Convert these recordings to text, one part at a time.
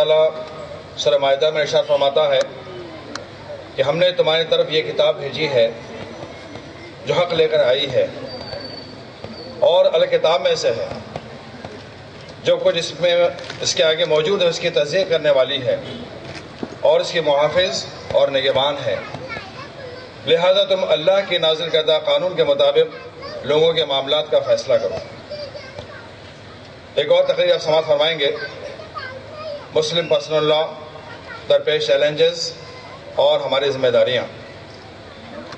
تعالیٰ سورہ مائدہ میں ارشاد فرماتا ہے کہ ہم نے تمہاری طرف یہ کتاب بھیجی ہے جو حق لے کر آئی ہے، اور الکتاب میں سے ہے جو کچھ اس میں اس کے آگے موجود ہے اس کی تصدیق کرنے والی ہے اور اس کے محافظ اور نگہبان ہے، لہذا تم اللہ کے نازل کردہ قانون کے مطابق لوگوں کے معاملات کا فیصلہ کرو۔ ایک اور تقریر آپ سماعت فرمائیں گے، مسلم پرسنل لا، درپیش چیلنجز اور ہماری ذمہ داریاں۔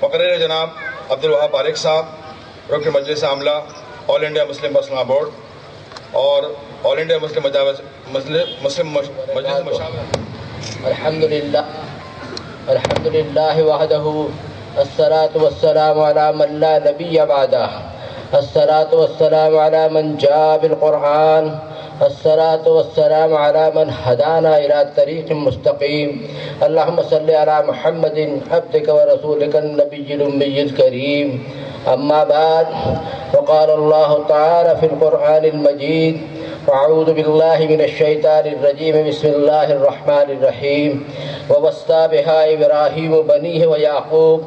مقرر جناب عبدالوہاب پاریک صاحب، رکن مجلس عاملہ، آل انڈیا مسلم پرسنل لا بورڈ اور آل انڈیا مسلم مجلس مشاورت۔ الحمد للہ وحدہ، الصلاۃ والسلام علی من لا نبی بعدہ، الصلاۃ والسلام علی من جاء بالقرآن، الصلاۃ والسلام علی من ہدانا الی طریق مستقیم، اللہم صلی علی محمد عبدک ورسولک النبی الامی الکریم، اما بعد، وقال اللہ تعالی فی القرآن المجید، اعوذ باللہ من الشیطان الرجیم، بسم اللہ الرحمن الرحیم، ووصى بها ابراہیم بنیہ ویعقوب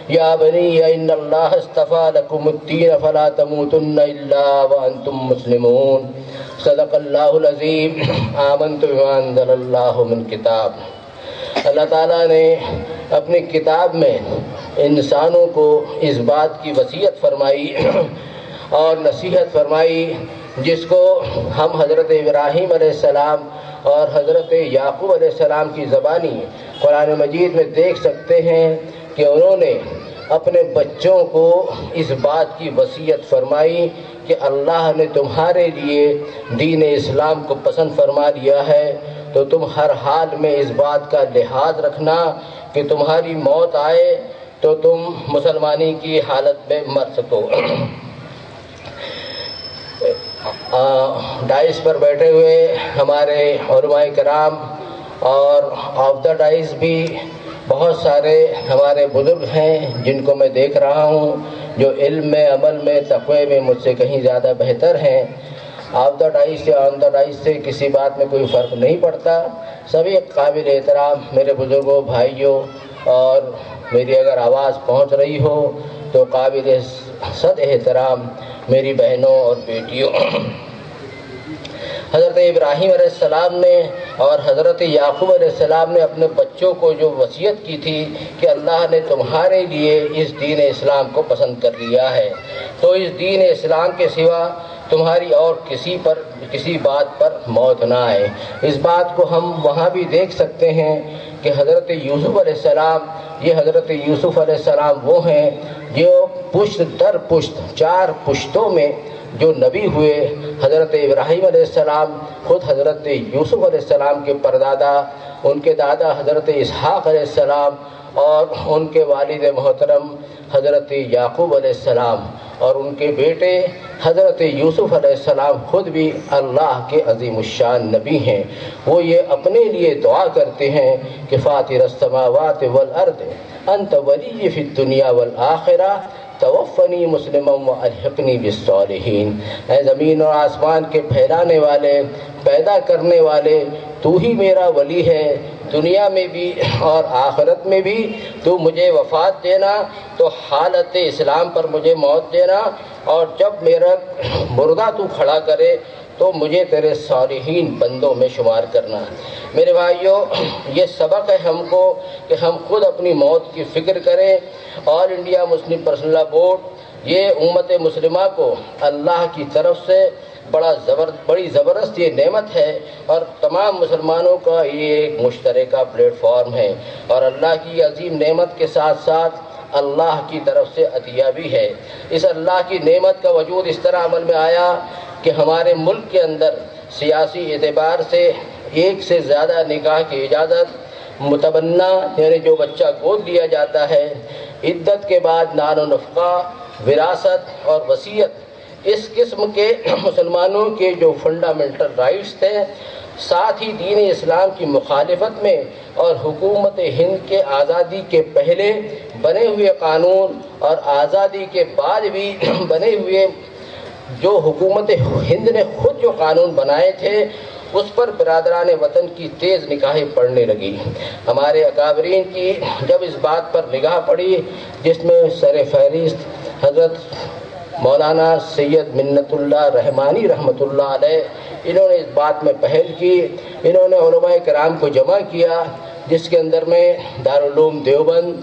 یا بنی ان اللہ اصطفى لکم الدین فلا تموتن الا وانتم مسلمون، صدق اللہ العظیم۔ آمنت بما انزل اللہ من کتاب۔ اللہ تعالیٰ نے اپنی کتاب میں انسانوں کو اس بات کی وصیت فرمائی اور نصیحت فرمائی جس کو ہم حضرت ابراہیم علیہ السلام اور حضرت یعقوب علیہ السلام کی زبانی قرآن مجید میں دیکھ سکتے ہیں کہ انہوں نے اپنے بچوں کو اس بات کی وصیت فرمائی کہ اللہ نے تمہارے لیے دین اسلام کو پسند فرما لیا ہے، تو تم ہر حال میں اس بات کا لحاظ رکھنا کہ تمہاری موت آئے تو تم مسلمانی کی حالت میں مر سکو۔ ڈائس پر بیٹھے ہوئے ہمارے علماء کرام اور آف دا ڈائس بھی بہت سارے ہمارے بزرگ ہیں جن کو میں دیکھ رہا ہوں جو علم میں، عمل میں، تقوی میں مجھ سے کہیں زیادہ بہتر ہیں۔ آف دا ڈائس یا آن دا ڈائس سے کسی بات میں کوئی فرق نہیں پڑتا، سبھی قابل احترام میرے بزرگوں، بھائیوں، اور میری اگر آواز پہنچ رہی ہو تو قابل صد احترام میری بہنوں اور بیٹیوں۔ حضرت ابراہیم علیہ السلام نے اور حضرت یعقوب علیہ السلام نے اپنے بچوں کو جو وصیت کی تھی کہ اللہ نے تمہارے لیے اس دین اسلام کو پسند کر لیا ہے، تو اس دین اسلام کے سوا تمہاری اور کسی بات پر موت نہ آئے۔ اس بات کو ہم وہاں بھی دیکھ سکتے ہیں کہ حضرت یوسف علیہ السلام، یہ حضرت یوسف علیہ السلام وہ ہیں جو پشت در پشت 4 پشتوں میں جو نبی ہوئے۔ حضرت ابراہیم علیہ السلام خود حضرت یوسف علیہ السلام کے پردادا، ان کے دادا حضرت اسحاق علیہ السلام، اور ان کے والد محترم حضرت یعقوب علیہ السلام، اور ان کے بیٹے حضرت یوسف علیہ السلام خود بھی اللہ کے عظیم الشان نبی ہیں۔ وہ یہ اپنے لیے دعا کرتے ہیں کہ فاطر السماوات والارض انت ولی فی الدنیا والآخرہ توفنی مسلما والحقنی بالصالحین۔ اے زمین اور آسمان کے پھیلانے والے، پیدا کرنے والے، تو ہی میرا ولی ہے، دنیا میں بھی اور آخرت میں بھی تو مجھے وفات دینا، تو حالت اسلام پر مجھے موت دینا، اور جب میرا مردہ تو کھڑا کرے تو مجھے تیرے صالحین بندوں میں شمار کرنا۔ میرے بھائیوں، یہ سبق ہے ہم کو کہ ہم خود اپنی موت کی فکر کریں۔ آل انڈیا مسلم پرسنل لا بورڈ یہ امت مسلمہ کو اللہ کی طرف سے بڑی زبردست یہ نعمت ہے، اور تمام مسلمانوں کا یہ ایک مشترکہ پلیٹ فارم ہے، اور اللہ کی عظیم نعمت کے ساتھ ساتھ اللہ کی طرف سے عطیہ بھی ہے۔ اس اللہ کی نعمت کا وجود اس طرح عمل میں آیا کہ ہمارے ملک کے اندر سیاسی اعتبار سے 1 سے زیادہ نکاح کی اجازت، متبنہ یعنی جو بچہ گود لیا جاتا ہے، عدت کے بعد نان و نفقہ، وراثت اور وصیت، اس قسم کے مسلمانوں کے جو فنڈامنٹل رائٹس تھے، ساتھ ہی دین اسلام کی مخالفت میں اور حکومت ہند کے آزادی کے پہلے بنے ہوئے قانون اور آزادی کے بعد بھی بنے ہوئے جو حکومت ہند نے خود جو قانون بنائے تھے، اس پر برادران وطن کی تیز نگاہیں پڑنے لگی۔ ہمارے اکابرین کی جب اس بات پر نگاہ پڑی جس میں سر فہرست حضرت مولانا سید منت اللہ رحمانی رحمۃ اللہ علیہ، انہوں نے اس بات میں پہل کی، انہوں نے علماء کرام کو جمع کیا، جس کے اندر میں دارالعلوم دیوبند،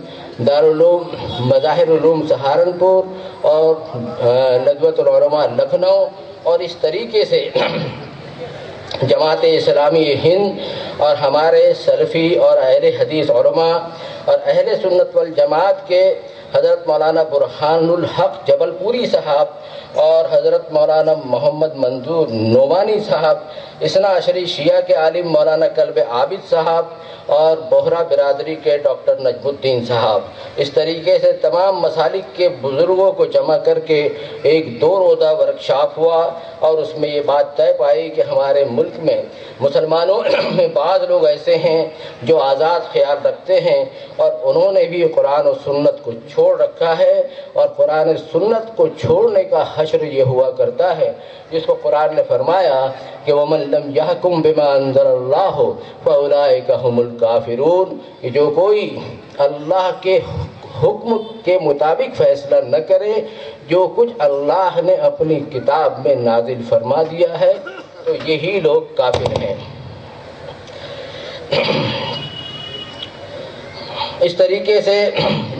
دارالعلوم مظاہر علوم سہارنپور اور ندوۃ العلماء لکھنؤ، اور اس طریقے سے جماعت اسلامی ہند اور ہمارے سلفی اور اہل حدیث علماء اور اہل سنت والجماعت کے حضرت مولانا برہان الحق جبل پوری صاحب اور حضرت مولانا محمد منظور نعمانی صاحب، اثنا عشری شیعہ کے عالم مولانا کلب عابد صاحب اور بوہرا برادری کے ڈاکٹر نجم الدین صاحب، اس طریقے سے تمام مسالک کے بزرگوں کو جمع کر کے ایک 2 روزہ ورکشاپ ہوا، اور اس میں یہ بات طے پائی کہ ہمارے ملک میں مسلمانوں میں بعض لوگ ایسے ہیں جو آزاد خیال رکھتے ہیں، اور انہوں نے بھی قرآن و سنت کو چھوڑ رکھا ہے، اور قرآن و سنت کو چھوڑنے کا حشر یہ ہوا کرتا ہے جس کو قرآن نے فرمایا کہ وَمَن لَّمْ يَحْكُم بِمَا أَنزَلَ اللَّهُ فَأُولَٰئِكَ هُمُ الْكَافِرُونَ، کہ جو کوئی اللہ کے حکم کے مطابق فیصلہ نہ کرے، جو کچھ اللہ نے اپنی کتاب میں نازل فرما دیا ہے، تو یہی لوگ کافر ہیں۔ اس طریقے سے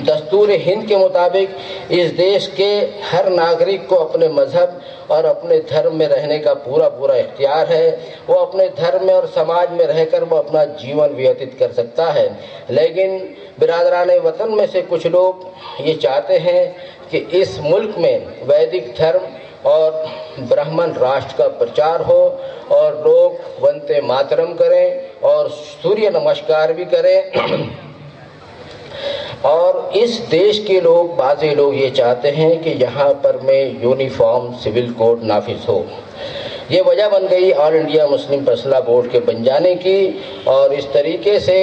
دستور ہند کے مطابق اس دیش کے ہر ناگرک کو اپنے مذہب اور اپنے دھرم میں رہنے کا پورا اختیار ہے، وہ اپنے دھرم میں اور سماج میں رہ کر وہ اپنا جیون ویتت کر سکتا ہے، لیکن برادران وطن میں سے کچھ لوگ یہ چاہتے ہیں کہ اس ملک میں ویدک دھرم اور برہمن راشٹر کا پرچار ہو، اور لوگ ونتے ماترم کریں اور سوریہ نمسکار بھی کریں، اور اس دیش کے لوگ بعضے لوگ یہ چاہتے ہیں کہ یہاں پر میں یونیفارم سول کوڈ نافذ ہو۔ یہ وجہ بن گئی آل انڈیا مسلم فیصلہ بورڈ کے بن جانے کی، اور اس طریقے سے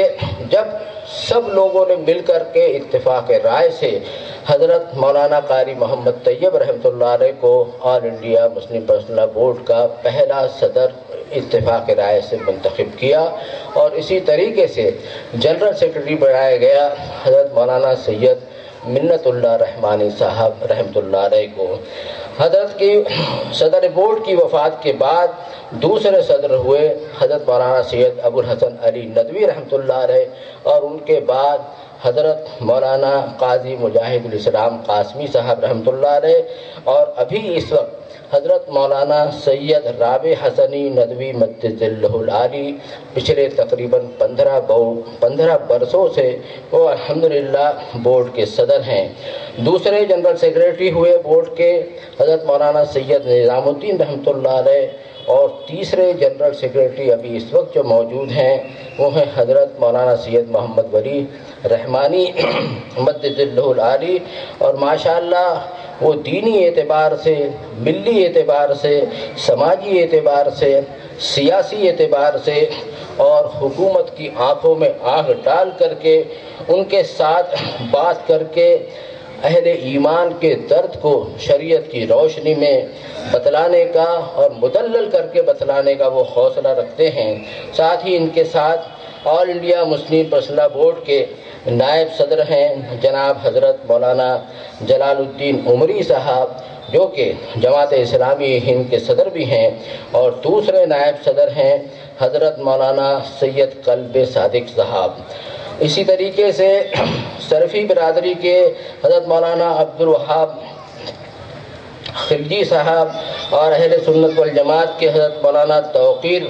جب سب لوگوں نے مل کر کے اتفاق رائے سے حضرت مولانا قاری محمد طیب رحمۃ اللہ علیہ کو آل انڈیا مسلم فیصلہ بورڈ کا پہلا صدر اتفاق رائے سے منتخب کیا، اور اسی طریقے سے جنرل سیکرٹری بنایا گیا حضرت مولانا سید منت اللہ رحمانی صاحب رحمۃ اللہ علیہ کو۔ حضرت کی صدر بورڈ کی وفات کے بعد دوسرے صدر ہوئے حضرت مولانا سید ابو الحسن علی ندوی رحمۃ اللہ علیہ، اور ان کے بعد حضرت مولانا قاضی مجاہد الاسلام قاسمی صاحب رحمۃ اللہ علیہ، اور ابھی اس وقت حضرت مولانا سید رابع حسنی ندوی مجدد العالی پچھلے تقریباً 15 برسوں سے وہ الحمدللہ بورڈ کے صدر ہیں۔ دوسرے جنرل سیکریٹری ہوئے بورڈ کے حضرت مولانا سید نظام الدین رحمۃ اللہ علیہ، اور تیسرے جنرل سیکریٹری ابھی اس وقت جو موجود ہیں وہ ہیں حضرت مولانا سید محمد ولی رحمانی مجدد العالی، اور ماشاءاللہ وہ دینی اعتبار سے، ملی اعتبار سے، سماجی اعتبار سے، سیاسی اعتبار سے اور حکومت کی آنکھوں میں آنکھ ڈال کر کے ان کے ساتھ بات کر کے اہل ایمان کے درد کو شریعت کی روشنی میں بتلانے کا اور مدلل کر کے بتلانے کا وہ حوصلہ رکھتے ہیں۔ ساتھ ہی ان کے ساتھ آل انڈیا مسلم فیصلہ بورڈ کے نائب صدر ہیں جناب حضرت مولانا جلال الدین عمری صاحب، جو کہ جماعت اسلامی ہند کے صدر بھی ہیں، اور دوسرے نائب صدر ہیں حضرت مولانا سید قلب صادق صاحب۔ اسی طریقے سے سلفی برادری کے حضرت مولانا عبد الوہاب خلجی صاحب، اور اہل سنت والجماعت کے حضرت مولانا توقیر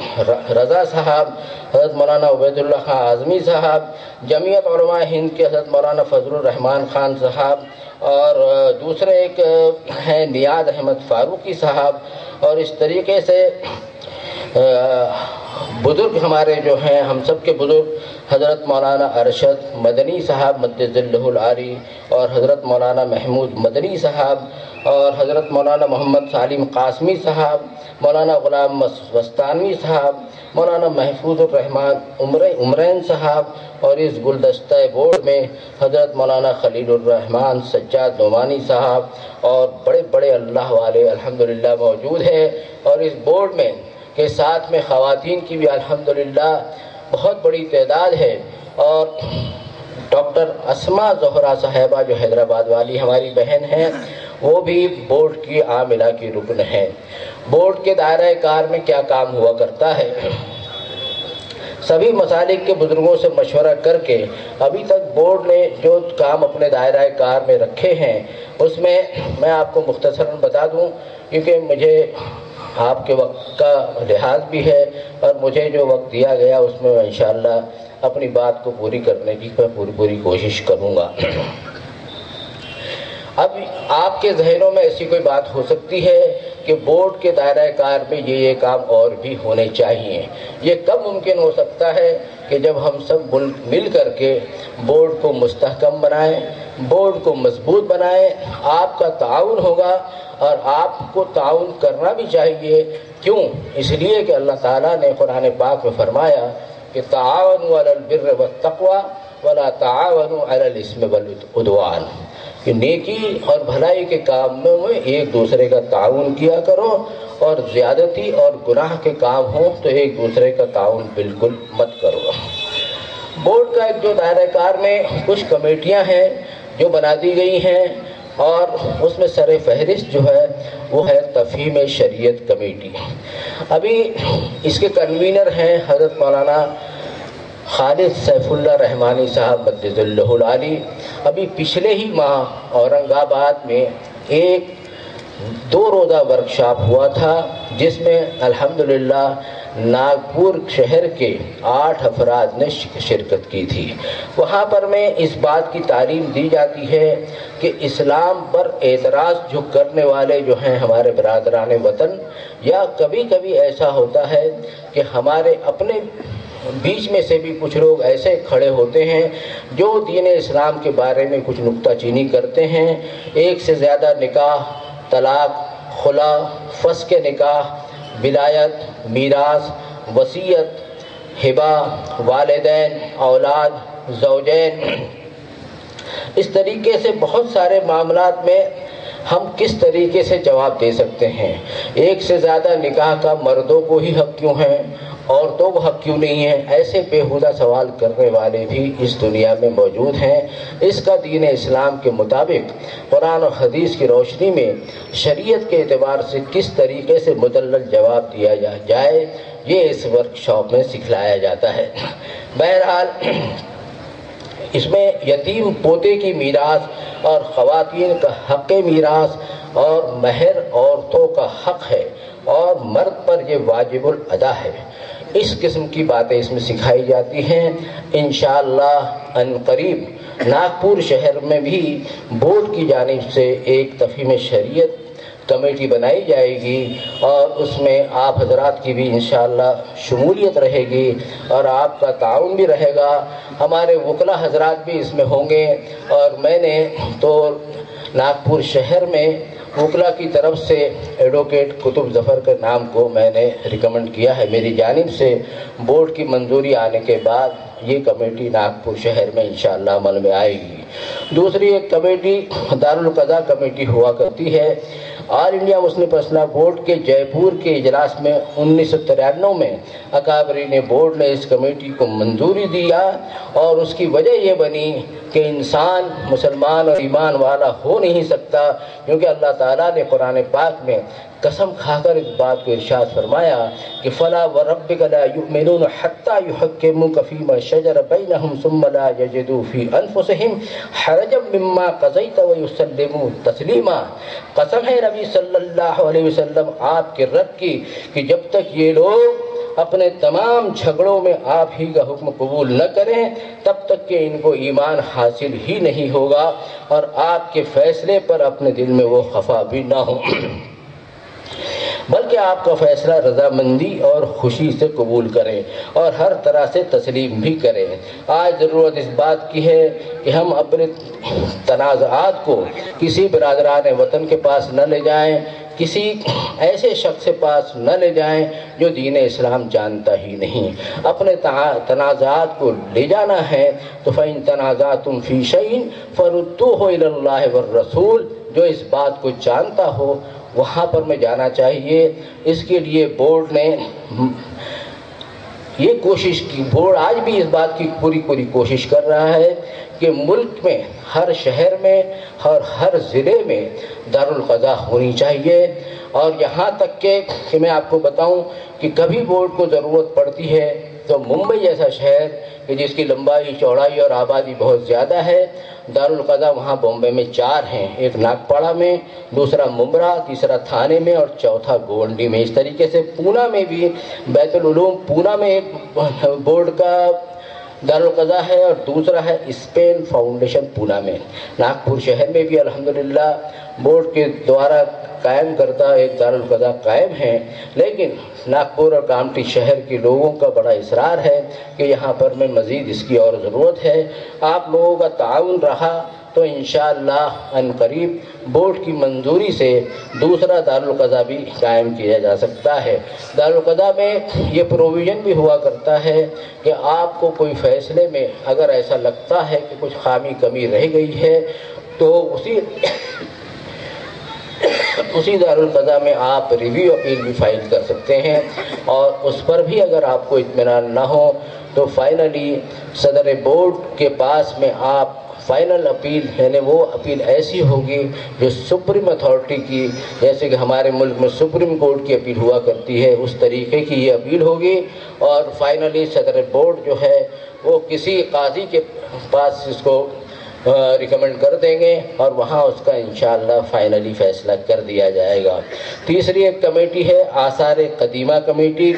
رضا صاحب، حضرت مولانا عبید اللہ خان اعظمی صاحب، جمعیت علماء ہند کے حضرت مولانا فضل الرحمان خان صاحب، اور دوسرے ایک ہیں نیاز احمد فاروقی صاحب، اور اس طریقے سے بزرگ ہمارے جو ہیں ہم سب کے بزرگ حضرت مولانا ارشد مدنی صاحب مجدد العالی، اور حضرت مولانا محمود مدنی صاحب، اور حضرت مولانا محمد سالم قاسمی صاحب، مولانا غلام وستانوی صاحب، مولانا محفوظ الرحمان عمرین صاحب، اور اس گلدستہ بورڈ میں حضرت مولانا خلیل الرحمان سجاد نعمانی صاحب اور بڑے بڑے اللہ والے الحمدللہ موجود ہیں۔ اور اس بورڈ میں کہ ساتھ میں خواتین کی بھی الحمدللہ بہت بڑی تعداد ہے، اور ڈاکٹر اسما زہرا صاحبہ جو حیدرآباد والی ہماری بہن ہیں، وہ بھی بورڈ کی عاملہ کی رکن ہیں۔ بورڈ کے دائرہ کار میں کیا کام ہوا کرتا ہے، سبھی مسالک کے بزرگوں سے مشورہ کر کے ابھی تک بورڈ نے جو کام اپنے دائرہ کار میں رکھے ہیں، اس میں میں آپ کو مختصراً بتا دوں، کیونکہ مجھے آپ کے وقت کا لحاظ بھی ہے، اور مجھے جو وقت دیا گیا اس میں انشاءاللہ اپنی بات کو پوری کرنے کی پوری کوشش کروں گا۔ اب آپ کے ذہنوں میں ایسی کوئی بات ہو سکتی ہے کہ بورڈ کے دائرہ کار میں یہ کام اور بھی ہونے چاہیے۔ یہ کب ممکن ہو سکتا ہے کہ جب ہم سب مل کر کے بورڈ کو مستحکم بنائیں، بورڈ کو مضبوط بنائیں۔ آپ کا تعاون ہوگا، اور آپ کو تعاون کرنا بھی چاہیے۔ کیوں؟ اس لیے کہ اللہ تعالیٰ نے قرآن پاک میں فرمایا کہ تعاونوا علی البر والتقوی ولا تعاونوا علی الاثم والعدوان، کہ نیکی اور بھلائی کے کاموں میں ایک دوسرے کا تعاون کیا کرو، اور زیادتی اور گناہ کے کام ہوں تو ایک دوسرے کا تعاون بالکل مت کرو۔ بورڈ کا ایک جو دائرہ کار میں کچھ کمیٹیاں ہیں جو بنا دی گئی ہیں، اور اس میں سر فہرست جو ہے وہ ہے تفہیم شریعت کمیٹی۔ ابھی اس کے کنوینر ہیں حضرت مولانا خالد سیف اللہ رحمانی صاحب مجد اللہ العالی۔ ابھی پچھلے ہی ماہ اورنگ آباد میں ایک 2 روزہ ورکشاپ ہوا تھا، جس میں الحمدللہ ناگپور شہر کے 8 افراد نے شرکت کی تھی۔ وہاں پر میں اس بات کی تعلیم دی جاتی ہے کہ اسلام پر اعتراض جو کرنے والے جو ہیں ہمارے برادران وطن، یا کبھی کبھی ایسا ہوتا ہے کہ ہمارے اپنے بیچ میں سے بھی کچھ لوگ ایسے کھڑے ہوتے ہیں جو دین اسلام کے بارے میں کچھ نکتہ چینی کرتے ہیں۔ ایک سے زیادہ نکاح، طلاق، خلا، فسخ نکاح، ولایت، میراث، وصیت، ہبہ، والدین، اولاد، زوجین، اس طریقے سے بہت سارے معاملات میں ہم کس طریقے سے جواب دے سکتے ہیں۔ ایک سے زیادہ نکاح کا مردوں کو ہی حق کیوں ہے، عورتوں کو حق کیوں نہیں ہے؟ ایسے بےہودہ سوال کرنے والے بھی اس دنیا میں موجود ہیں۔ اس کا دین اسلام کے مطابق قرآن و حدیث کی روشنی میں شریعت کے اعتبار سے کس طریقے سے مدلل جواب دیا جائے، یہ اس ورکشاپ میں سکھلایا جاتا ہے۔ بہرحال اس میں یتیم پوتے کی میراث اور خواتین کا حق میراث اور مہر عورتوں کا حق ہے، اور مرد پر یہ واجب الادا ہے۔ اس قسم کی باتیں اس میں سکھائی جاتی ہیں۔ انشاءاللہ ان قریب ناگپور شہر میں بھی بورڈ کی جانب سے ایک تفہیم شریعت کمیٹی بنائی جائے گی، اور اس میں آپ حضرات کی بھی انشاءاللہ شمولیت رہے گی، اور آپ کا تعاون بھی رہے گا۔ ہمارے وکلا حضرات بھی اس میں ہوں گے، اور میں نے تو ناگپور شہر میں وکلا کی طرف سے ایڈوکیٹ قطب ظفر کے نام کو میں نے ریکمنڈ کیا ہے میری جانب سے۔ بورڈ کی منظوری آنے کے بعد یہ کمیٹی ناگپور شہر میں انشاءاللہ عمل میں آئے گی۔ دوسری ایک کمیٹی دارالقضاء کمیٹی ہوا کرتی ہے۔ آل انڈیا مسلم پرسنل بورڈ کے جے پور کے اجلاس میں 1993 میں اکابرین بورڈ نے اس کمیٹی کو منظوری دیا، اور اس کی وجہ یہ بنی کہ انسان مسلمان اور ایمان والا ہو نہیں سکتا، کیونکہ اللہ تعالیٰ نے قرآن پاک میں قسم کھا کر اس بات کو ارشاد فرمایا کہ فلا وربک لا یؤمنون حتی یحکموک فیما شجر بینہم ثم لا یجدوا فی انفسہم حرجا مما قضیت ویسلموا تسلیما۔ قسم ہے نبی صلی اللہ علیہ وسلم آپ کے رب کی کہ جب تک یہ لوگ اپنے تمام جھگڑوں میں آپ ہی کا حکم قبول نہ کریں، تب تک کہ ان کو ایمان حاصل ہی نہیں ہوگا، اور آپ کے فیصلے پر اپنے دل میں وہ خفا بھی نہ ہو، بلکہ آپ کا فیصلہ رضامندی اور خوشی سے قبول کریں، اور ہر طرح سے تسلیم بھی کریں۔ آج ضرورت اس بات کی ہے کہ ہم اپنے تنازعات کو کسی برادران وطن کے پاس نہ لے جائیں، کسی ایسے شخص کے پاس نہ لے جائیں جو دین اسلام جانتا ہی نہیں۔ اپنے تنازعات کو لے جانا ہے تو فَإِن تَنَازَعْتُمْ فِي شَيْءٍ فَرُدُّوهُ إِلَى اللَّهِ وَالرَّسُولِ، جو اس بات کو جانتا ہو وہاں پر میں جانا چاہیے۔ اس کے لیے بورڈ نے یہ کوشش کی، بورڈ آج بھی اس بات کی پوری کوشش کر رہا ہے کہ ملک میں ہر شہر میں اور ہر ضلع میں دارالقضاء ہونی چاہیے۔ اور یہاں تک کہ میں آپ کو بتاؤں کہ کبھی بورڈ کو ضرورت پڑتی ہے تو ممبئی جیسا شہر کہ جس کی لمبائی چوڑائی اور آبادی بہت زیادہ ہے، دارالقضاء وہاں بامبے میں 4 ہیں، ایک ناگپاڑا میں، دوسرا ممبرا، تیسرا تھانے میں اور چوتھا گونڈی میں۔ اس طریقے سے پونا میں بھی بیت العلوم پونا میں ایک بورڈ کا دارالقضاء ہے اور دوسرا ہے اسپین فاؤنڈیشن پونا میں۔ ناگپور شہر میں بھی الحمدللہ بورڈ کے دوارا قائم کردہ ایک دارالقضاء قائم ہے، لیکن ناگپور اور کامٹی شہر کے لوگوں کا بڑا اصرار ہے کہ یہاں پر میں مزید اس کی اور ضرورت ہے۔ آپ لوگوں کا تعاون رہا تو انشاءاللہ ان قریب بورڈ کی منظوری سے دوسرا دارالقضاء بھی قائم کیا جا سکتا ہے۔ دارالقضاء میں یہ پروویژن بھی ہوا کرتا ہے کہ آپ کو کوئی فیصلے میں اگر ایسا لگتا ہے کہ کچھ خامی کمی رہ گئی ہے تو اسی دارالقضاء میں آپ ریویو اپیل بھی فائل کر سکتے ہیں، اور اس پر بھی اگر آپ کو اطمینان نہ ہو تو فائنلی صدر بورڈ کے پاس میں آپ فائنل اپیل، یعنی وہ اپیل ایسی ہوگی جو سپریم اتھارٹی کی، جیسے کہ ہمارے ملک میں سپریم کورٹ کی اپیل ہوا کرتی ہے، اس طریقے کی یہ اپیل ہوگی، اور فائنلی صدر بورڈ جو ہے وہ کسی قاضی کے پاس اس کو ریکمنڈ کر دیں گے اور وہاں اس کا انشاءاللہ فائنلی فیصلہ کر دیا جائے گا۔ تیسری ایک کمیٹی ہے آثار قدیمہ کمیٹی،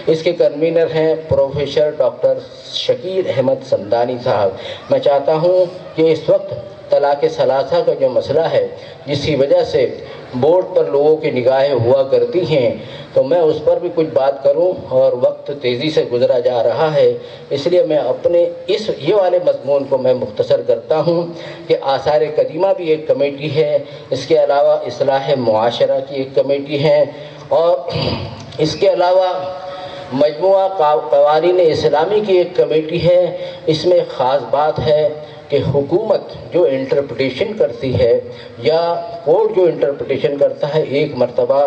اس کے کنوینر ہیں پروفیسر ڈاکٹر شکیل احمد سمدانی صاحب۔ میں چاہتا ہوں کہ اس وقت طلاق ثلاثہ کا جو مسئلہ ہے جس کی وجہ سے بورڈ پر لوگوں کی نگاہیں ہوا کرتی ہیں، تو میں اس پر بھی کچھ بات کروں، اور وقت تیزی سے گزرا جا رہا ہے، اس لیے میں اپنے یہ والے مضمون کو میں مختصر کرتا ہوں کہ آثار قدیمہ بھی ایک کمیٹی ہے، اس کے علاوہ اصلاح معاشرہ کی ایک کمیٹی ہے، اور اس کے علاوہ مجموعہ قوانین اسلامی کی ایک کمیٹی ہے۔ اس میں خاص بات ہے کہ حکومت جو انٹرپریٹیشن کرتی ہے یا کورٹ جو انٹرپریٹیشن کرتا ہے، ایک مرتبہ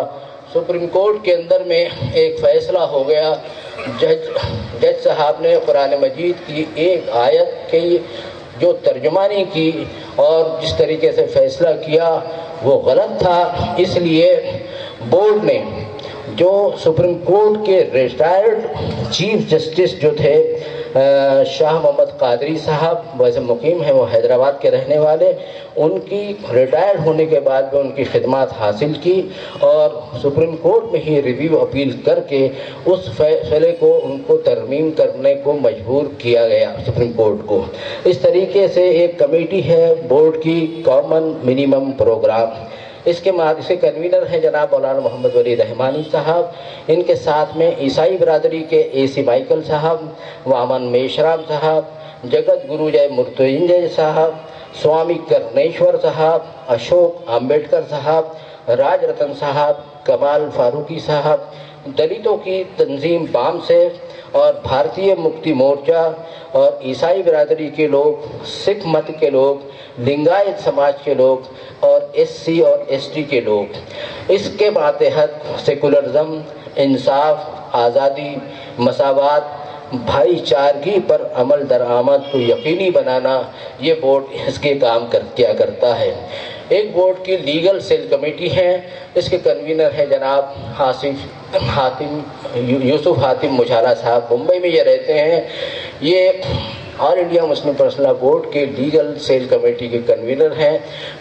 سپریم کورٹ کے اندر میں ایک فیصلہ ہو گیا، جج صاحب نے قرآن مجید کی ایک آیت کی جو ترجمانی کی اور جس طریقے سے فیصلہ کیا وہ غلط تھا، اس لیے بورڈ نے جو سپریم کورٹ کے ریٹائرڈ چیف جسٹس جو تھے شاہ محمد قادری صاحب، ویسے مقیم ہیں وہ حیدرآباد کے رہنے والے، ان کی ریٹائرڈ ہونے کے بعد میں ان کی خدمات حاصل کی اور سپریم کورٹ میں ہی ریویو اپیل کر کے اس فیصلے کو ان کو ترمیم کرنے کو مجبور کیا گیا سپریم کورٹ کو۔ اس طریقے سے ایک کمیٹی ہے بورڈ کی کامن منیمم پروگرام، اس کے کنوینر ہیں جناب مولانا محمد ولی رحمانی صاحب، ان کے ساتھ میں عیسائی برادری کے اے سی مائیکل صاحب، وامن میشرام صاحب، جگت گرو جے مرتنجے صاحب، سوامی کرنیشور صاحب، اشوک امبیڈکر صاحب، راج رتن صاحب، کمال فاروقی صاحب، دلتوں کی تنظیم بام سے اور بھارتیہ مکتی مورچہ اور عیسائی برادری کے لوگ، سکھ مت کے لوگ، لنگایت سماج کے لوگ اور ایس سی اور ایس ٹی کے لوگ۔ اس کے ماتحت سیکولرزم، انصاف، آزادی، مساوات، بھائی چارگی پر عمل درآمد کو یقینی بنانا، یہ بورڈ اس کے کام کیا کرتا ہے۔ ایک بورڈ کی لیگل سیل کمیٹی ہے، اس کے کنوینر ہیں جناب یوسف حاتم مجھالا صاحب، ممبئی میں یہ رہتے ہیں، یہ all India Muslim personal law board کے لیگل سیل کمیٹی کے کنوینر ہیں۔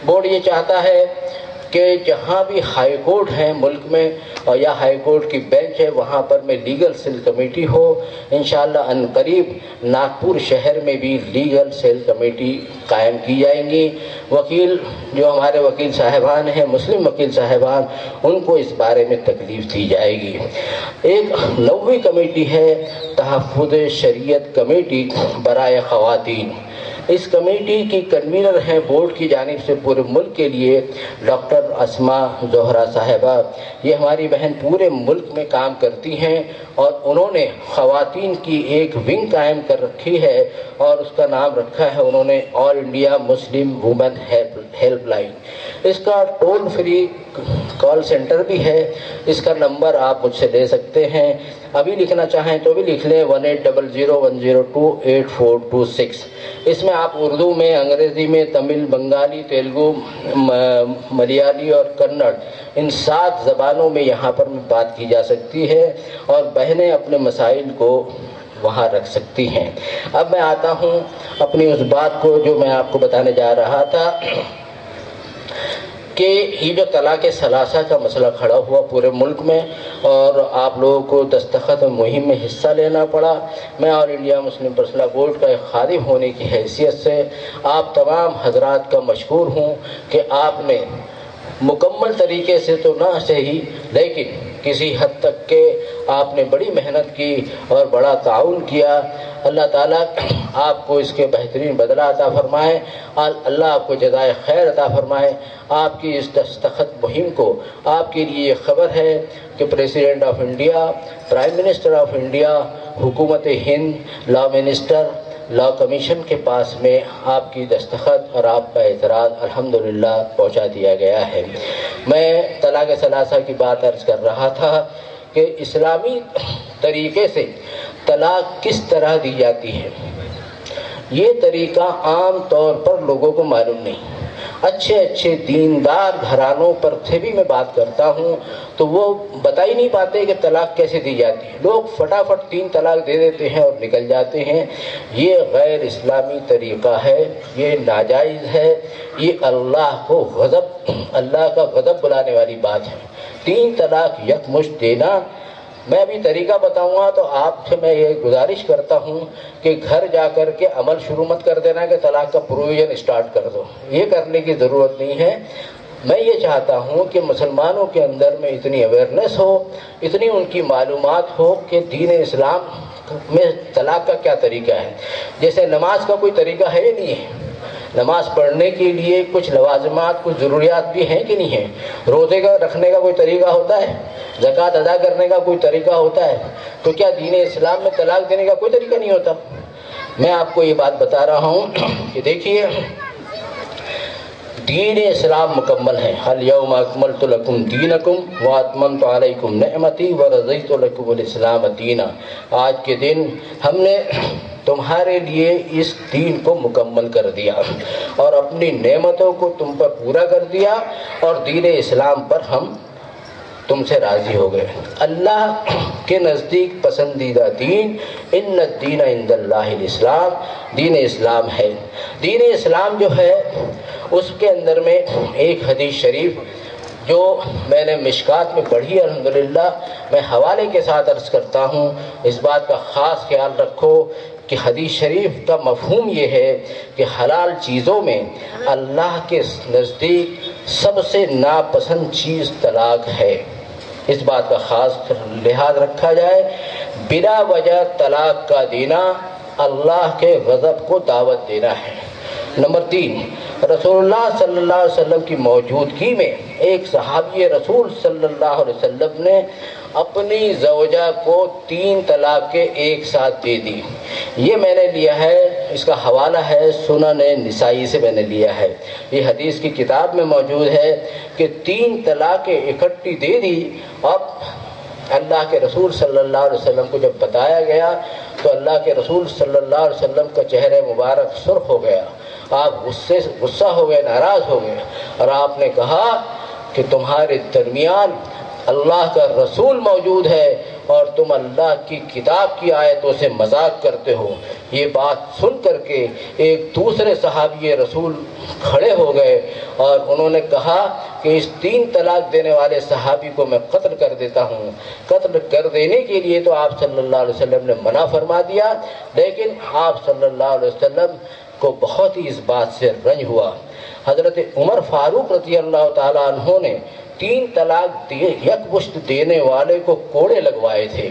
بورڈ یہ چاہتا ہے کہ جہاں بھی ہائی کورٹ ہیں ملک میں اور یا ہائی کورٹ کی بینچ ہے وہاں پر میں لیگل سیل کمیٹی ہو۔ انشاءاللہ ان قریب ناگپور شہر میں بھی لیگل سیل کمیٹی قائم کی جائیں گی۔ وکیل جو ہمارے وکیل صاحبان ہیں، مسلم وکیل صاحبان، ان کو اس بارے میں تکلیف دی جائے گی۔ ایک 9ویں کمیٹی ہے تحفظ شریعت کمیٹی برائے خواتین۔ اس کمیٹی کی کنوینر ہیں بورڈ کی جانب سے پورے ملک کے لیے ڈاکٹر اسما زہرا صاحبہ۔ یہ ہماری بہن پورے ملک میں کام کرتی ہیں اور انہوں نے خواتین کی ایک ونگ قائم کر رکھی ہے اور اس کا نام رکھا ہے انہوں نے all India Muslim women helpline. اس کا ٹول فری کال سینٹر بھی ہے، اس کا نمبر آپ مجھ سے لے سکتے ہیں، ابھی لکھنا چاہیں تو بھی لکھ لیں 180010028426۔ اس میں آپ اردو میں، انگریزی میں، تمل، بنگالی، تیلگو، ملیالی اور کنڑ، ان 7 زبانوں میں یہاں پر بات کی جا سکتی ہے اور بہنیں اپنے مسائل کو وہاں رکھ سکتی ہیں۔ اب میں آتا ہوں اپنی اس بات کو جو میں آپ کو بتانے جا رہا تھا کہ یہ جو طلاق ثلاثہ کا مسئلہ کھڑا ہوا پورے ملک میں اور آپ لوگوں کو دستخط مہم میں حصہ لینا پڑا، میں All India Muslim personal law Board کا ایک خادم ہونے کی حیثیت سے آپ تمام حضرات کا مشکور ہوں کہ آپ نے مکمل طریقے سے تو نہ صحیح لیکن کسی حد تک کہ آپ نے بڑی محنت کی اور بڑا تعاون کیا۔ اللہ تعالیٰ آپ کو اس کے بہترین بدلہ عطا فرمائے، اللہ آپ کو جزائے خیر عطا فرمائے۔ آپ کی اس دستخط مہم کو، آپ کے لیے یہ خبر ہے کہ president of India, prime minister of India, حکومت ہند، لا منسٹر، لا کمیشن کے پاس میں آپ کی دستخط اور آپ کا اعتراض الحمدللہ پہنچا دیا گیا ہے۔ میں طلاق ثلاثہ کی بات عرض کر رہا تھا کہ اسلامی طریقے سے طلاق کس طرح دی جاتی ہے، یہ طریقہ عام طور پر لوگوں کو معلوم نہیں۔ اچھے دیندار گھرانوں پر سے بھی میں بات کرتا ہوں تو وہ بتا ہی نہیں پاتے کہ طلاق کیسے دی جاتی ہے، لوگ فٹافٹ 3 طلاق دے دیتے ہیں اور نکل جاتے ہیں۔ یہ غیر اسلامی طریقہ ہے، یہ ناجائز ہے، یہ اللہ کا غضب بلانے والی بات ہے۔ 3 طلاق یکمشت دینا، میں ابھی طریقہ بتاؤں گا تو آپ سے میں یہ گزارش کرتا ہوں کہ گھر جا کر کے عمل شروع مت کر دینا کہ طلاق کا پروویژن اسٹارٹ کر دو، یہ کرنے کی ضرورت نہیں ہے۔ میں یہ چاہتا ہوں کہ مسلمانوں کے اندر میں اتنی اویئرنیس ہو، اتنی ان کی معلومات ہو کہ دین اسلام میں طلاق کا کیا طریقہ ہے۔ جیسے نماز کا کوئی طریقہ ہے نہیں ہے، نماز پڑھنے کے لیے کچھ لوازمات، کچھ ضروریات بھی ہیں کہ نہیں ہیں۔ روزے کا رکھنے کا کوئی طریقہ ہوتا ہے، زکوٰۃ ادا کرنے کا کوئی طریقہ ہوتا ہے، تو کیا دین اسلام میں طلاق دینے کا کوئی طریقہ نہیں ہوتا؟ میں آپ کو یہ بات بتا رہا ہوں کہ دیکھیے دین اسلام مکمل ہے۔ الیوم اکملت لکم دینکم واتممت علیکم نعمتی ورضیت لکم الاسلام دینا۔ آج کے دن ہم نے تمہارے لیے اس دین کو مکمل کر دیا اور اپنی نعمتوں کو تم پر پورا کر دیا اور دین اسلام پر ہم تم سے راضی ہو گئے۔ اللہ کے نزدیک پسندیدہ دین ان الدین عند اللہ الاسلام، دین اسلام ہے۔ دین اسلام جو ہے اس کے اندر میں ایک حدیث شریف جو میں نے مشکات میں پڑھی الحمدللہ، میں حوالے کے ساتھ عرض کرتا ہوں، اس بات کا خاص خیال رکھو کہ حدیث شریف کا مفہوم یہ ہے کہ حلال چیزوں میں اللہ کے نزدیک سب سے ناپسند چیز طلاق ہے۔ اس بات کا خاص لحاظ رکھا جائے، بلا وجہ طلاق کا دینا اللہ کے غضب کو دعوت دینا ہے۔ نمبر 3، رسول اللہ صلی اللہ علیہ وسلم کی موجودگی میں ایک صحابی رسول صلی اللہ علیہ وسلم نے اپنی زوجہ کو 3 طلاقیں ایک ساتھ دے دی۔ یہ میں نے لیا ہے، اس کا حوالہ ہے سنن نسائی سے میں نے لیا ہے، یہ حدیث کی کتاب میں موجود ہے کہ 3 طلاقیں اکٹھی دے دی۔ اب اللہ کے رسول صلی اللہ علیہ وسلم کو جب بتایا گیا تو اللہ کے رسول صلی اللہ علیہ وسلم کا چہرہ مبارک سرخ ہو گیا، آپ غصہ ہو گئے، ناراض ہو گئے، اور آپ نے کہا کہ تمہارے درمیان اللہ کا رسول موجود ہے اور تم اللہ کی کتاب کی آیتوں سے مذاق کرتے ہو۔ یہ بات سن کر کے ایک دوسرے صحابی رسول کھڑے ہو گئے اور انہوں نے کہا کہ اس 3 طلاق دینے والے صحابی کو میں قتل کر دیتا ہوں۔ قتل کر دینے کے لیے تو آپ صلی اللہ علیہ وسلم نے منع فرما دیا، لیکن آپ صلی اللہ علیہ وسلم کو بہت ہی اس بات سے رنج ہوا۔ حضرت عمر فاروق رضی اللہ تعالیٰ عنہ نے 3 طلاق یکمشت دینے والے کو کوڑے لگوائے تھے۔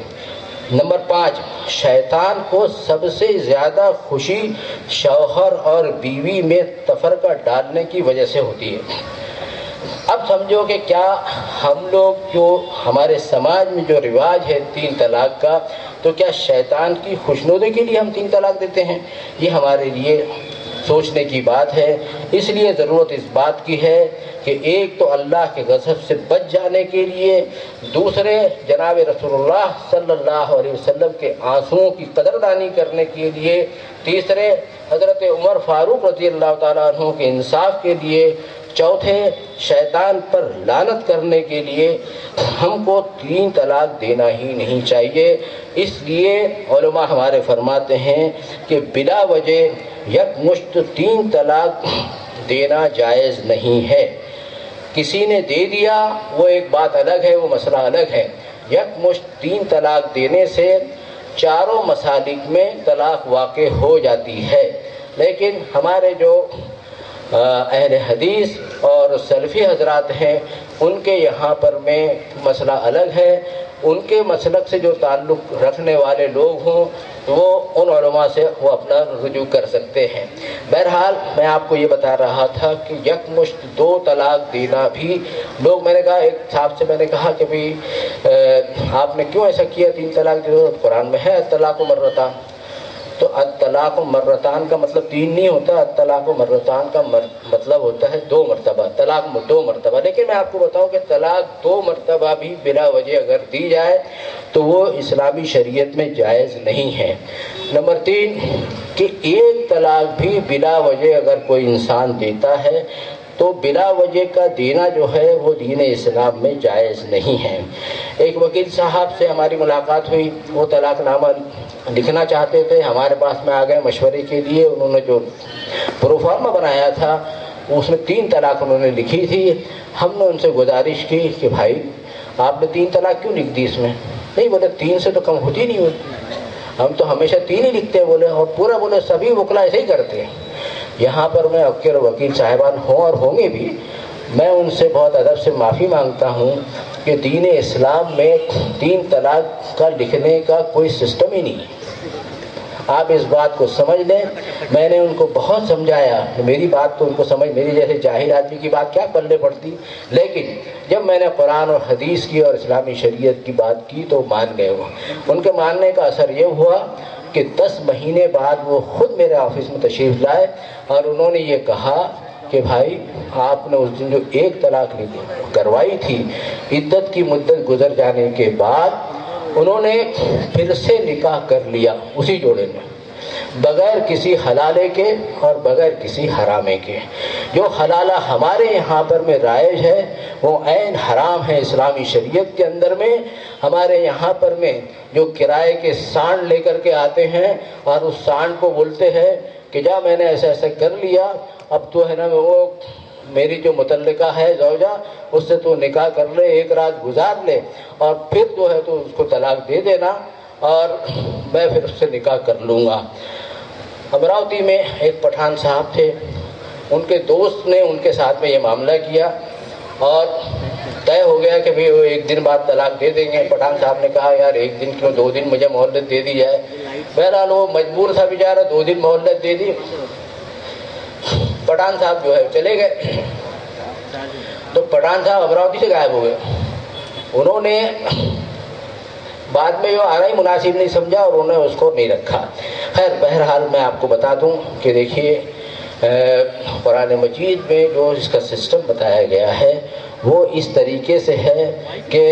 نمبر 5، شیطان کو سب سے زیادہ خوشی شوہر اور بیوی میں تفرقہ ڈالنے کی وجہ سے ہوتی ہے۔ اب سمجھو کہ کیا ہم لوگ جو ہمارے سماج میں جو رواج ہے 3 طلاق کا، تو کیا شیطان کی خوشنودی کے لیے ہم 3 طلاق دیتے ہیں؟ یہ ہمارے لیے سوچنے کی بات ہے۔ اس لیے ضرورت اس بات کی ہے کہ ایک تو اللہ کے غضب سے بچ جانے کے لیے، دوسرے جناب رسول اللہ صلی اللہ علیہ وسلم کے آنسوؤں کی قدردانی کرنے کے لیے، تیسرے حضرت عمر فاروق رضی اللہ تعالیٰ عنہ کے انصاف کے لیے، چوتھے شیطان پر لعنت کرنے کے لیے ہم کو 3 طلاق دینا ہی نہیں چاہیے۔ اس لیے علماء ہمارے فرماتے ہیں کہ بلا وجہ یک مشت 3 طلاق دینا جائز نہیں ہے۔ کسی نے دے دیا وہ ایک بات الگ ہے، وہ مسئلہ الگ ہے۔ یک مشت 3 طلاق دینے سے چاروں مسالک میں طلاق واقع ہو جاتی ہے، لیکن ہمارے جو اہل حدیث اور سلفی حضرات ہیں ان کے یہاں پر میں مسئلہ الگ ہے۔ ان کے مسلک سے جو تعلق رکھنے والے لوگ ہوں وہ ان علماء سے وہ اپنا رجوع کر سکتے ہیں۔ بہرحال میں آپ کو یہ بتا رہا تھا کہ یک مشت 2 طلاق دینا بھی لوگ، میں نے کہا ایک صاحب سے میں نے کہا کہ بھئی آپ نے کیوں ایسا کیا 3 طلاق دے دو؟ قرآن میں ہے الطلاق مرتان، تو الطلاق مرتان کا مطلب 3 نہیں ہوتا، الطلاق مرتان کا مطلب ہوتا ہے 2 مرتبہ، طلاق 2 مرتبہ۔ لیکن میں آپ کو بتاؤں کہ طلاق 2 مرتبہ بھی بلا وجہ اگر دی جائے تو وہ اسلامی شریعت میں جائز نہیں ہے۔ نمبر 3 کہ 1 طلاق بھی بلا وجہ اگر کوئی انسان دیتا ہے تو بلا وجہ کا دینا جو ہے وہ دین اسلام میں جائز نہیں ہے۔ ایک وکیل صاحب سے ہماری ملاقات ہوئی، وہ طلاق نامہ لکھنا چاہتے تھے، ہمارے پاس میں آ گئے مشورے کے لیے۔ انہوں نے جو پروفارما بنایا تھا اس میں 3 طلاق انہوں نے لکھی تھی۔ ہم نے ان سے گزارش کی کہ بھائی آپ نے 3 طلاق کیوں لکھ دی اس میں؟ نہیں بولے 3 سے تو کم ہوتی نہیں ہوتی، ہم تو ہمیشہ 3 ہی لکھتے ہیں بولے، اور پورا بولے سبھی وکلا ایسے ہی کرتے ہیں۔ یہاں پر میں اکثر وکیل صاحبان ہوں اور ہوں گے بھی، میں ان سے بہت ادب سے معافی مانگتا ہوں کہ دین اسلام میں 3 طلاق کا لکھنے کا کوئی سسٹم ہی نہیں ہے۔ آپ اس بات کو سمجھ لیں۔ میں نے ان کو بہت سمجھایا، میری بات تو ان کو سمجھ، میری جیسے جاہل آدمی کی بات کیا پلے پڑتی، لیکن جب میں نے قرآن اور حدیث کی اور اسلامی شریعت کی بات کی تو مان گئے وہ۔ ان کے ماننے کا اثر یہ ہوا کہ 10 مہینے بعد وہ خود میرے آفس میں تشریف لائے اور انہوں نے یہ کہا کہ بھائی آپ نے اس دن جو 1 طلاق کروائی تھی، عدت کی مدت گزر جانے کے بعد انہوں نے پھر سے نکاح کر لیا اسی جوڑے میں، بغیر کسی حلالے کے اور بغیر کسی حرامے کے۔ جو حلالہ ہمارے یہاں پر میں رائج ہے وہ عین حرام ہے اسلامی شریعت کے اندر میں۔ ہمارے یہاں پر میں جو کرائے کے سانڈ لے کر کے آتے ہیں اور اس سانڈ کو بولتے ہیں کہ جا میں نے ایسا ایسا کر لیا، اب تو ہے نا وہ میری جو متعلقہ ہے زوجہ اس سے تو نکاح کر لے، 1 رات گزار لے اور پھر جو ہے تو اس کو طلاق دے دینا اور میں پھر اس سے نکاح کر لوں گا۔ امراوتی میں ایک پٹھان صاحب تھے، ان کے دوست نے ان کے ساتھ میں یہ معاملہ کیا اور طے ہو گیا کہ بھئی وہ 1 دن بعد طلاق دے دیں گے۔ پٹھان صاحب نے کہا یار 1 دن کیوں، 2 دن مجھے مہلت دے دی جائے۔ بہرحال وہ مجبور تھا بیچارہ، 2 دن مہلت دے دی۔ پٹھان صاحب جو ہے چلے گئے، تو پٹھان صاحب امراوتی سے غائب ہو گئے۔ انہوں نے بعد میں جو آنا ہی مناسب نہیں سمجھا اور انہوں نے اس کو نہیں رکھا۔ خیر بہرحال میں آپ کو بتا دوں کہ دیکھیے قرآن مجید میں جو اس کا سسٹم بتایا گیا ہے وہ اس طریقے سے ہے کہ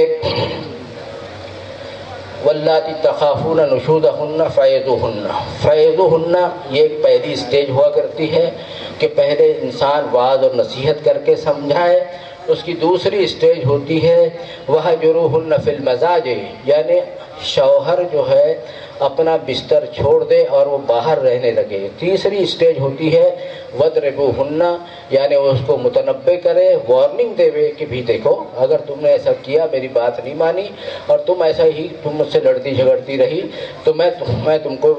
واللاتی تخافون نشوزہن فعظوہن، یہ ایک پہلی اسٹیج ہوا کرتی ہے کہ پہلے انسان وعظ اور نصیحت کر کے سمجھائے۔ اس کی دوسری اسٹیج ہوتی ہے وہجروہن فی المضاجع، یعنی شوہر جو ہے اپنا بستر چھوڑ دے اور وہ باہر رہنے لگے۔ تیسری اسٹیج ہوتی ہے وَاضْرِبُوهُنَّ، یعنی اس کو متنبہ کرے، وارننگ دے کہ بھی دیکھو اگر تم نے ایسا کیا، میری بات نہیں مانی اور تم ایسا ہی تم مجھ سے لڑتی جھگڑتی رہی تو میں تم کو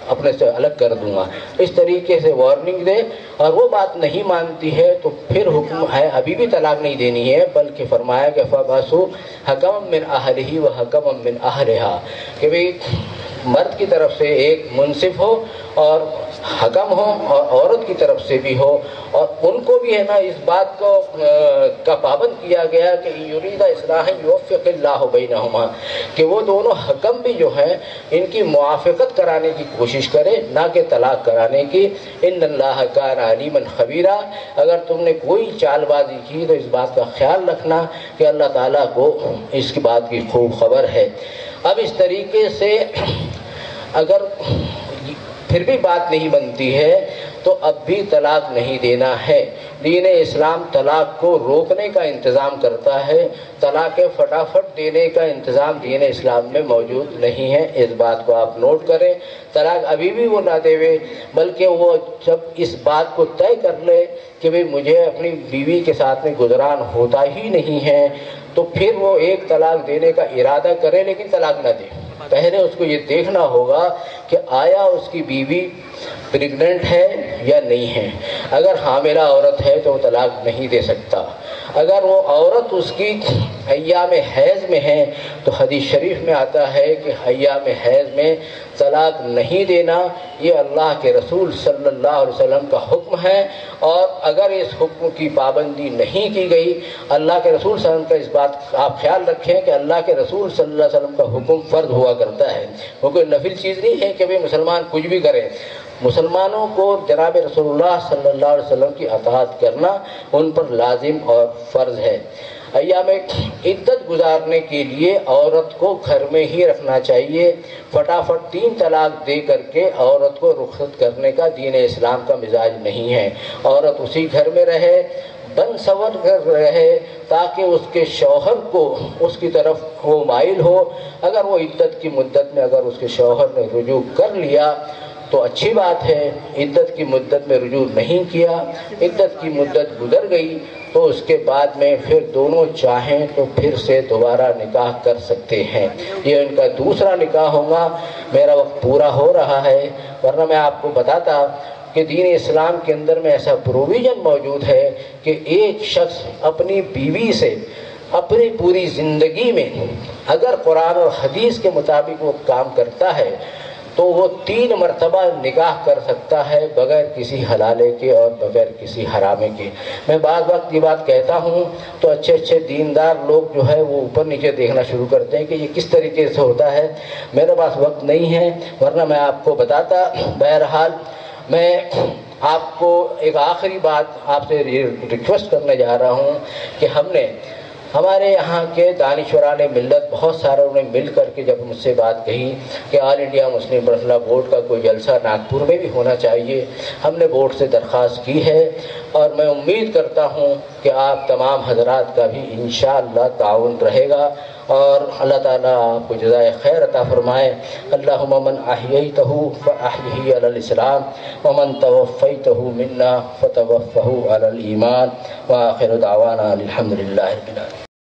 اپنے سے الگ کر دوں گا۔ اس طریقے سے وارننگ دے، اور وہ بات نہیں مانتی ہے تو پھر حکم ہے ابھی بھی طلاق نہیں دینی ہے، بلکہ فرمایا کہ فَبَعْثُوا حَكَمًا مِّنْ أَهْلِهِ وَحَكَمًا مِّنْ أَهْلِهَا، کہ بھئی مرد کی طرف سے ایک منصف ہو اور حکم ہو اور عورت کی طرف سے بھی ہو، اور ان کو بھی ہے نا اس بات کو کا پابند کیا گیا کہ یرید اصلاح یوفق اللہ بینہما، کہ وہ دونوں حکم بھی جو ہیں ان کی موافقت کرانے کی کوشش کرے، نہ کہ طلاق کرانے کی۔ ان اللہ کان علیما خبیرا، اگر تم نے کوئی چال بازی کی تو اس بات کا خیال رکھنا کہ اللہ تعالیٰ کو اس کی بات کی خوب خبر ہے۔ اب اس طریقے سے اگر پھر بھی بات نہیں بنتی ہے تو اب بھی طلاق نہیں دینا ہے۔ دین اسلام طلاق کو روکنے کا انتظام کرتا ہے، طلاق فٹافٹ دینے کا انتظام دین اسلام میں موجود نہیں ہے، اس بات کو آپ نوٹ کریں۔ طلاق ابھی بھی وہ نہ دے، بلکہ وہ جب اس بات کو طے کر لے کہ بھئی مجھے اپنی بیوی کے ساتھ میں گزران ہوتا ہی نہیں ہے، تو پھر وہ ایک طلاق دینے کا ارادہ کرے لیکن طلاق نہ دے۔ پہلے اس کو یہ دیکھنا ہوگا کہ آیا اس کی بیوی پریگننٹ ہے یا نہیں ہے۔ اگر حاملہ عورت ہے تو وہ طلاق نہیں دے سکتا۔ اگر وہ عورت اس کی ایام حیض میں ہے تو حدیث شریف میں آتا ہے کہ ایام حیض میں طلاق نہیں دینا، یہ اللہ کے رسول صلی اللہ علیہ وسلم کا حکم ہے، اور اگر اس حکم کی پابندی نہیں کی گئی، اللہ کے رسول صلی اللہ علیہ وسلم کا اس بات آپ خیال رکھیں کہ اللہ کے رسول صلی اللہ علیہ وسلم کا حکم فرض ہوا کرتا ہے، وہ کوئی نفل چیز نہیں ہے کہ بھئی مسلمان کچھ بھی کرے۔ مسلمانوں کو جناب رسول اللہ صلی اللہ علیہ وسلم کی اطاعت کرنا ان پر لازم اور فرض ہے۔ ایام عدت گزارنے کے لیے عورت کو گھر میں ہی رکھنا چاہیے، فٹافٹ 3 طلاق دے کر کے عورت کو رخصت کرنے کا دین اسلام کا مزاج نہیں ہے۔ عورت اسی گھر میں رہے، بن سور کر رہے، تاکہ اس کے شوہر کو اس کی طرف وہ مائل ہو۔ اگر وہ عدت کی مدت میں اگر اس کے شوہر نے رجوع کر لیا تو اچھی بات ہے، عدت کی مدت میں رجوع نہیں کیا، عدت کی مدت گزر گئی تو اس کے بعد میں پھر دونوں چاہیں تو پھر سے دوبارہ نکاح کر سکتے ہیں۔ یہ ان کا دوسرا نکاح ہوگا۔ میرا وقت پورا ہو رہا ہے، ورنہ میں آپ کو بتاتا کہ دین اسلام کے اندر میں ایسا پروویژن موجود ہے کہ ایک شخص اپنی بیوی سے اپنی پوری زندگی میں اگر قرآن اور حدیث کے مطابق وہ کام کرتا ہے تو وہ 3 مرتبہ نکاح کر سکتا ہے بغیر کسی حلالے کے اور بغیر کسی حرامے کے۔ میں بعض وقت یہ بات کہتا ہوں تو اچھے دیندار لوگ جو ہے وہ اوپر نیچے دیکھنا شروع کرتے ہیں کہ یہ کس طریقے سے ہوتا ہے۔ میرے پاس وقت نہیں ہے ورنہ میں آپ کو بتاتا۔ بہرحال میں آپ کو ایک آخری بات آپ سے ریکویسٹ کرنے جا رہا ہوں کہ ہمارے یہاں کے دانشوران ملت بہت سارے نے مل کر کے جب مجھ سے بات کہی کہ آل انڈیا مسلم پرسنل بورڈ کا کوئی جلسہ ناگپور میں بھی ہونا چاہیے، ہم نے بورڈ سے درخواست کی ہے، اور میں امید کرتا ہوں کہ آپ تمام حضرات کا بھی انشاءاللہ تعاون رہے گا، اور اللہ تعالیٰ آپ کو جزائے خیر عطا فرمائے۔ اللہم من احییتہ فاحیہ علی الاسلام ومن توفیتہ منا فتوفہ علی الایمان، وآخر دعوانا الحمدللہ رب العالمین۔